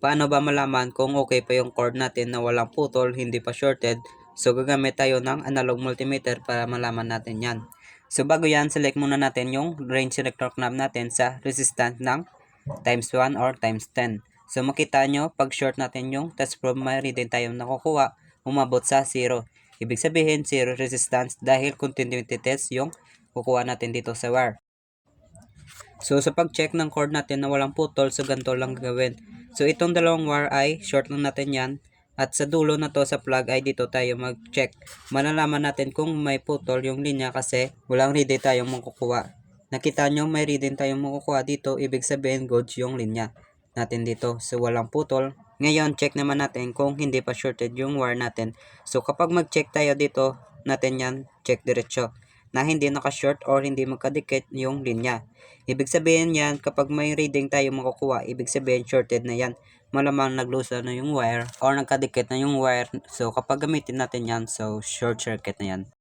Paano ba malaman kung okay pa yung cord natin na walang putol, hindi pa shorted? So gagamit tayo ng analog multimeter para malaman natin yan. So bago yan, select muna natin yung range selector knob natin sa resistance ng times 1 or times 10. So makita nyo, pag short natin yung test probe, mayroon din tayong nakukuha, umabot sa 0. Ibig sabihin, 0 resistance dahil continuity test yung kukuha natin dito sa wire. So sa pag-check ng cord natin na walang putol, so ganito lang gagawin. So itong dalawang wire ay short lang natin yan. At sa dulo na to sa plug ay dito tayo mag-check. Malalaman natin kung may putol yung linya kasi walang reading tayong makukuha. Nakita nyo may reading tayong makukuha dito, ibig sabihin goods yung linya natin dito. So walang putol. Ngayon check naman natin kung hindi pa shorted yung wire natin. So kapag mag-check tayo dito natin yan, check diretso na hindi naka-short or hindi magkadikit yung linya. Ibig sabihin yan, kapag may reading tayo makukuha, ibig sabihin shorted na yan. Malamang nag-loose na yung wire or nagkadikit na yung wire. So kapag gamitin natin yan, so short circuit na yan.